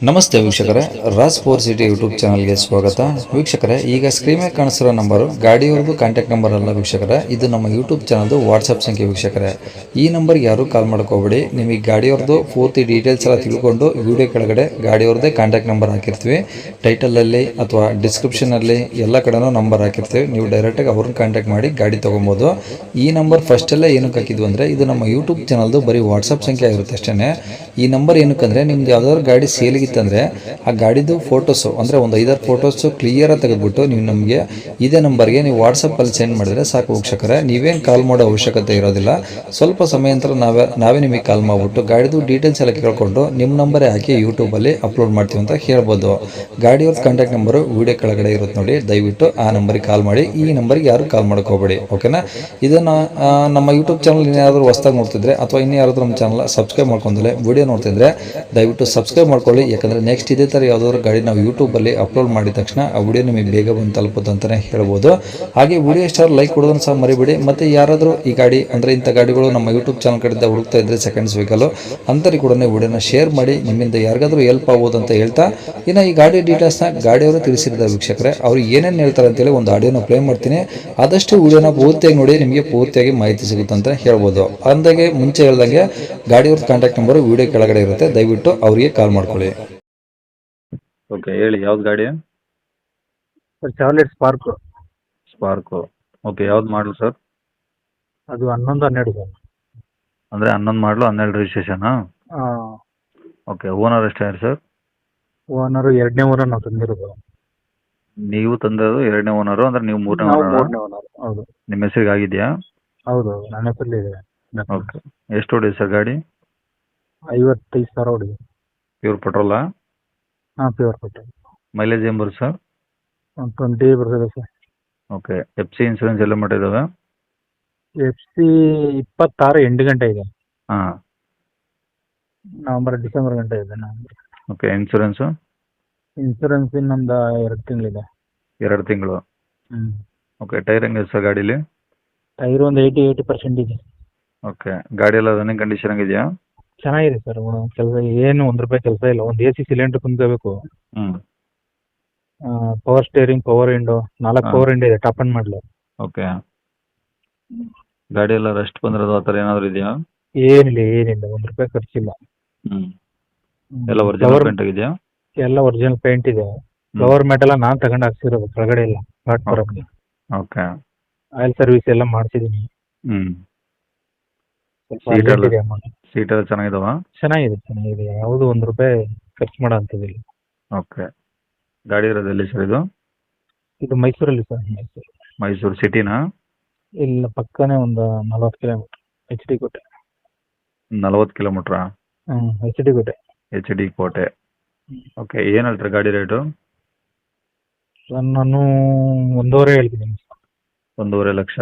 ನಮಸ್ತೆ ವೀಕ್ಷಕರೇ, Raj four city YouTube ಚಾನಲ್ಗೆ ಸ್ವಾಗತ. ವೀಕ್ಷಕರೇ, ಈಗ ಸ್ಕ್ರೀನ್ ಮೇಲೆ ಕಾಣಿಸಿರೋ ನಂಬರು ಗಾಡಿಯವ್ರದ್ದು ಕಾಂಟ್ಯಾಕ್ಟ್ ನಂಬರ್ ಅಲ್ಲ ವೀಕ್ಷಕರೇ, ಇದು ನಮ್ಮ ಯೂಟ್ಯೂಬ್ ಚಾನಲ್ದು ವಾಟ್ಸಪ್ ಸಂಖ್ಯೆ ವೀಕ್ಷಕರೇ. ಈ ನಂಬರ್ಗೆ ಯಾರು ಕಾಲ್ ಮಾಡ್ಕೋಬೇಡಿ. ನಿಮಗೆ ಗಾಡಿಯವ್ರದ್ದು ಪೂರ್ತಿ ಡೀಟೇಲ್ಸ್ ಎಲ್ಲ ತಿಳ್ಕೊಂಡು ವಿಡಿಯೋ ಕೆಳಗಡೆ ಗಾಡಿಯವ್ರದ್ದೇ ಕಾಂಟ್ಯಾಕ್ಟ್ ನಂಬರ್ ಹಾಕಿರ್ತೀವಿ. ಟೈಟಲಲ್ಲಿ ಅಥವಾ ಡಿಸ್ಕ್ರಿಪ್ಷನಲ್ಲಿ ಎಲ್ಲ ಕಡೆನೂ ನಂಬರ್ ಹಾಕಿರ್ತೀವಿ. ನೀವು ಡೈರೆಕ್ಟಾಗಿ ಅವ್ರನ್ನ ಕಾಂಟ್ಯಾಕ್ಟ್ ಮಾಡಿ ಗಾಡಿ ತೊಗೊಬೋದು. ಈ ನಂಬರ್ ಫಸ್ಟಲ್ಲೇ ಏನಕ್ಕೆ ಹಾಕಿದ್ವು ಅಂದರೆ, ಇದು ನಮ್ಮ ಯೂಟ್ಯೂಬ್ ಚಾನಲ್ದು ಬರೀ ವಾಟ್ಸಪ್ ಸಂಖ್ಯೆ ಆಗಿರುತ್ತೆ ಅಷ್ಟೇ. ಈ ನಂಬರ್ ಏನಕ್ಕಂದರೆ, ನಿಮ್ದು ಯಾವ್ದಾದ್ರು ಗಾಡಿ ಸೇಲಿಗಿತ್ತಂದರೆ ಆ ಗಾಡಿದು ಫೋಟೋಸು ಅಂದರೆ ಒಂದು 5-6 ಫೋಟೋಸು ಕ್ಲಿಯರಾಗಿ ತೆಗೆದುಬಿಟ್ಟು ನೀವು ನಮಗೆ ಇದೇ ನಂಬರ್ಗೆ ನೀವು ವಾಟ್ಸಪ್ಪಲ್ಲಿ ಸೆಂಡ್ ಮಾಡಿದರೆ ಸಾಕು ವೀಕ್ಷಕರೇ. ನೀವೇನು ಕಾಲ್ ಮಾಡೋ ಅವಶ್ಯಕತೆ ಇರೋದಿಲ್ಲ. ಸ್ವಲ್ಪ ಸಮಯ ನಂತರ ನಾವೇ ನಿಮಗೆ ಕಾಲ್ ಮಾಡಿಬಿಟ್ಟು ಗಾಡಿದು ಡೀಟೇಲ್ಸ್ ಎಲ್ಲ ಕೇಳ್ಕೊಂಡು ನಿಮ್ಮ ನಂಬರೇ ಹಾಕಿ ಯೂಟ್ಯೂಬಲ್ಲಿ ಅಪ್ಲೋಡ್ ಮಾಡ್ತೀವಿ ಅಂತ ಹೇಳ್ಬೋದು. ಗಾಡಿಯವ್ರ ಕಾಂಟ್ಯಾಕ್ಟ್ ನಂಬರು ವೀಡಿಯೋ ಕೆಳಗಡೆ ಇರುತ್ತೆ ನೋಡಿ, ದಯವಿಟ್ಟು ಆ ನಂಬರಿಗೆ ಕಾಲ್ ಮಾಡಿ. ಈ ನಂಬರ್ಗೆ ಯಾರು ಕಾಲ್ ಮಾಡ್ಕೋಬೇಡಿ, ಓಕೆನಾ. ಇದನ್ನು ನಮ್ಮ ಯೂಟ್ಯೂಬ್ ಚಾನಲ್ ಯಾರಾದರೂ ಹೊಸ್ದಾಗಿ ನೋಡ್ತಿದ್ರೆ ಅಥವಾ ಇನ್ನೂ ಯಾರಾದರೂ ನಮ್ಮ ಚಾನಲ್ ಸಬ್ಸ್ಕ್ರೈಬ್ ಮಾಡ್ಕೊಂಡ್ರೆ ವಿಡಿಯೋ ನೋಡ್ತಿದ್ರೆ ದಯವಿಟ್ಟು ಸಬ್ಸ್ಕ್ರೈಬ್ ಮಾಡ್ಕೊಳ್ಳಿ. ಯಾಕಂದರೆ ನೆಕ್ಸ್ಟ್ ಇದೇ ಥರ ಯಾವುದಾದ್ರು ಗಾಡಿ ನಾವು ಯೂಟ್ಯೂಬಲ್ಲಿ ಅಪ್ಲೋಡ್ ಮಾಡಿದ ತಕ್ಷಣ ಆ ವಿಡಿಯೋ ನಿಮಗೆ ಬೇಗ ಬಂದು ತಲುಪುತ್ತೆ ಅಂತಲೇ ಹೇಳ್ಬೋದು. ಹಾಗೆ ವಿಡಿಯೋ ಇಷ್ಟ ಲೈಕ್ ಕೊಡೋದನ್ನು ಸಹ ಮರಿಬೇಡಿ. ಮತ್ತು ಯಾರಾದರೂ ಈ ಗಾಡಿ ಅಂದರೆ ಇಂಥ ಗಾಡಿಗಳು ನಮ್ಮ ಯೂಟ್ಯೂಬ್ ಚಾನಲ್ ಕಡೆಯಿಂದ ಹುಡುಕ್ತಾ ಇದ್ದರೆ ಸೆಕೆಂಡ್ಸ್ ವೆಹಿಕಲ್ಲು ಅಂಥವ್ರಿಗೆ ಕೂಡ ವಿಡಿಯೋನ ಶೇರ್ ಮಾಡಿ. ನಿಮ್ಮಿಂದ ಯಾರಿಗಾದರೂ ಹೆಲ್ಪ್ ಆಗ್ಬೋದು ಅಂತ ಹೇಳ್ತಾ, ಇನ್ನು ಈ ಗಾಡಿ ಡೀಟೇಲ್ಸ್ನ ಗಾಡಿಯವರು ತಿಳಿಸಿದ್ದಾರೆ ವೀಕ್ಷಕರೇ. ಅವ್ರು ಏನೇನು ಹೇಳ್ತಾರೆ ಅಂತೇಳಿ ಒಂದು ಆಡಿಯೋನ ಪ್ಲೇ ಮಾಡ್ತೀನಿ. ಆದಷ್ಟು ವಿಡಿಯೋನ ಪೂರ್ತಿಯಾಗಿ ನೋಡಿ, ನಿಮಗೆ ಪೂರ್ತಿಯಾಗಿ ಮಾಹಿತಿ ಸಿಗುತ್ತೆ ಅಂತ ಹೇಳ್ಬೋದು. ಅಂದಾಗೆ ಮುಂಚೆ ಹೇಳ್ದಂಗೆ ಗಾಡಿಯವ್ರ ಕಾಂಟ್ಯಾಕ್ಟ್ ನಂಬರು ವಿಡಿಯೋ ಕೆಳಗಡೆ ಇರುತ್ತೆ, ದಯವಿಟ್ಟು ಅವರಿಗೆ ಕಾಲ್ ಮಾಡ್ಕೊಳ್ಳಿ. ಓಕೆ, ಹೇಳಿ ಯಾವ್ದು ಗಾಡಿ? Sir Charlotte spark. ಓಕೆ, ಯಾವ್ದು ಮಾಡಲು ಸರ್? ಅದು 11-12 ಸರ್. ಅಂದರೆ 11 ಮಾಡಲು 12 ರಿಜಿಸ್ಟ್ರೇಷನಾ? ಓಕೆ, ಓನರ್ ಎಷ್ಟಾಗಿದೆ ಸರ್? ಓನರು 2ನೇ ಓನರ್ ನಾವು ತಂದಿರೋದು. ನೀವು ತಂದದ್ದು 2ನೇ ಓನರು, ಅಂದರೆ ನೀವು 3ನೇ ನಾವು ಓನರು? 3ನೇ ಓನರ್. ಹೌದು ನಿಮ್ಮ ಹೆಸರಿಗೆ ಆಗಿದೆಯಾ? ಹೌದು, ನನ್ನ ಹೆಸರಲ್ಲಿ ಇದೆ. ಓಕೆ, ಎಷ್ಟು ಹೊಡಿದೆ ಸರ್ ಗಾಡಿ? 55,000 ಹೊಡಿದೆ. ಪ್ಯೂರ್ ಪೆಟ್ರೋಲಾ? ಹಾಂ, ಪ್ಯೂರ್ ಪೆಟ್ರೋಲ್. ಮೈಲೇಜ್ ಏನು ಬರುತ್ತೆ ಸರ್? 20 ಬರ್ತದೆ sir. Okay, F C insurance ಎಲ್ಲ ಮಾಡಿದ್ದಾವೆ? FC 26 ಎಂಟು ಗಂಟೆ ಇದೆ. ಹಾಂ. ಡಿಸೆಂಬರ್ ಗಂಟೆ ಇದೆ. Okay, insurance? ಇನ್ಸೂರೆನ್ಸ್ ಇನ್ನೊಂದು 2 ತಿಂಗಳಿದೆ. 2 ತಿಂಗಳು. ಓಕೆ, ಟೈರ್ ಹೆಂಗಿದೆ ಸರ್ ಗಾಡೀಲಿ? ಟೈರ್ ಒಂದು 80% ಇದೆ. ಓಕೆ, ಗಾಡಿ ಎಲ್ಲ ರನ್ನಿಂಗ್ ಕಂಡೀಷನ್ ಆಗಿದೆಯಾ? ಚೆನ್ನಾಗಿದೆ ಸರ್. ಕೆಲಸ ಏನು ₹1 ಕೆಲಸ ಇಲ್ಲ. ಒಂದು AC ಸಿಲಿಂಡರ್ ತುಂಬ್ಕೋಬೇಕು. ಹ್ಞೂ. Power steering, power window, 4 power window ಇದೆ, ಟಾಪ್ ಅಂಡ್ ಮಾಡಲು. ಓಕೆ, ಗಾಡಿ ಎಲ್ಲ ರೆಸ್ಟ್ ಬಂದಿರೋದು ಆ ಥರ ಏನಾದರೂ ಇದೆಯಾ? ಏನಿಲ್ಲ ₹1 ಖರ್ಚಿಲ್ಲ. ಹ್ಞೂ. ಎಲ್ಲ ಒರಿಜಿನಲ್ ಪೇಂಟ್ ಆಗಿದೆಯಾ? ಎಲ್ಲ ಒರಿಜಿನಲ್ ಪೇಂಟ್ ಇದೆ. ಫ್ಲವರ್ ಮ್ಯಾಟ್ ಎಲ್ಲ ನಾನು ತಗೊಂಡು ಹಾಕ್ಸಿರೋದು ಕೆಳಗಡೆ ಎಲ್ಲ ಪ್ಲಾಟ್ಫಾರ್ಮ್. ಓಕೆ. ಆಯಿಲ್ ಸರ್ವಿಸ್ ಎಲ್ಲ ಮಾಡಿಸಿದ್ದೀನಿ. ಹ್ಞೂ. ಸ್ವಲ್ಪ ಸೀಟ್ ಎಲ್ಲ urgent ಇದೆ amount. ಸೀಟ್ ಎಲ್ಲ ಚೆನ್ನಾಗಿದಾವ? ಚೆನ್ನಾಗಿದೆ. ಯಾವುದು ₹1 ಖರ್ಚು ಮಾಡೋ ಅಂಥದ್ದಿಲ್ಲ. ಓಕೆ, ಗಾಡಿ ಇರೋದು ಎಲ್ಲಿ ಸರ್ ಇದು? ಇದು ಮೈಸೂರಲ್ಲಿ ಸರ್. ಮೈಸೂರು ಸಿಟಿನಾ? ಇಲ್ಲ, ಪಕ್ಕನೇ ಒಂದು 40 ಕಿಲೋಮೀಟರ್. HD ಕೋಟೆ. 40 ಕಿಲೋಮೀಟ್ರಾ? HD ಕೋಟೆ. HD ಕೋಟೆ. ಓಕೆ, ಏನು ಹೇಳ್ತಾರೆ ಗಾಡಿ ರೇಟು? ಸರ್ ನಾನು 1.5 ಹೇಳ್ತಿದ್ದೀನಿ. 1.5 ಲಕ್ಷ.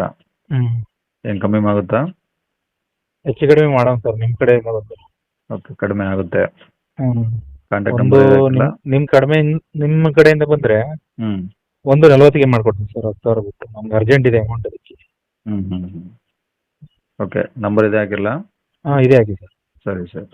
ಏನು ಕಮ್ಮಿ ಆಗುತ್ತಾ? ಹೆಚ್ಚು ಕಡಿಮೆ ಮಾಡೋಣ ಸರ್, ನಿಮ್ಮ ಕಡೆ ಬರುತ್ತೆ. ಓಕೆ, ಕಡಿಮೆ ಆಗುತ್ತೆ. ಕಾಂಟ್ಯಾಕ್ಟ್ ಒಂದು ನಂಬರ್? ನಿಮ್ಮ ಕಡೆಯಿಂದ ಬಂದರೆ 1.40ಗೆ ಮಾಡ್ಕೊಡ್ತೀನಿ ಸರ್. 10,000 ಬಿಟ್ಟು ನಮ್ಗೆ ಅರ್ಜೆಂಟ್ ಇದೆ ಅಮೌಂಟ್ ಅದಕ್ಕೆ. ಓಕೆ, ನಂಬರ್ ಇದೆ ಹಾಕಿರಲಾ? ಇದೇ ಆಗಿ ಸರ್. ಸರಿ ಸರ್.